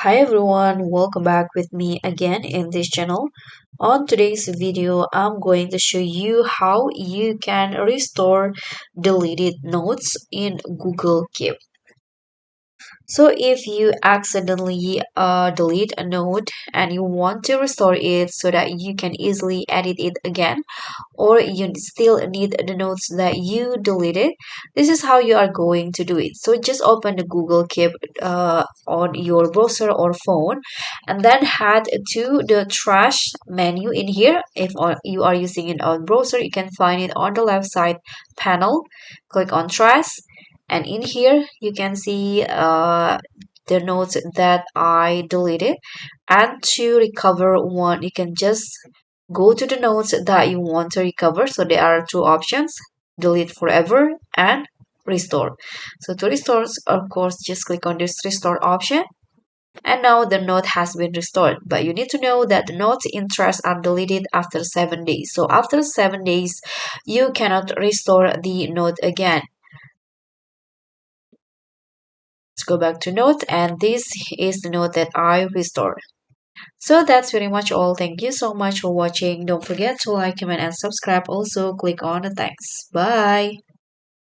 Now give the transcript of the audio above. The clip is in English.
Hi everyone, welcome back with me again in this channel. On today's video, I'm going to show you how you can restore deleted notes in Google Keep. So if you accidentally delete a note and you want to restore it so that you can easily edit it again, or you still need the notes that you deleted, this is how you are going to do it. So just open the Google Keep on your browser or phone, and then head to the trash menu in here. If you are using it on browser, you can find it on the left side panel. Click on trash, and in here you can see the notes that I deleted. And to recover one, you can just go to the notes that you want to recover. So there are two options: delete forever and restore. So to restore, of course, just click on this restore option. And now the note has been restored. But you need to know that the notes in trash are deleted after 7 days. So after 7 days, you cannot restore the note again. Let's go back to note, and this is the note that I restored. So that's pretty much all. Thank you so much for watching. Don't forget to like, comment, and subscribe. Also, click on the thanks. Bye.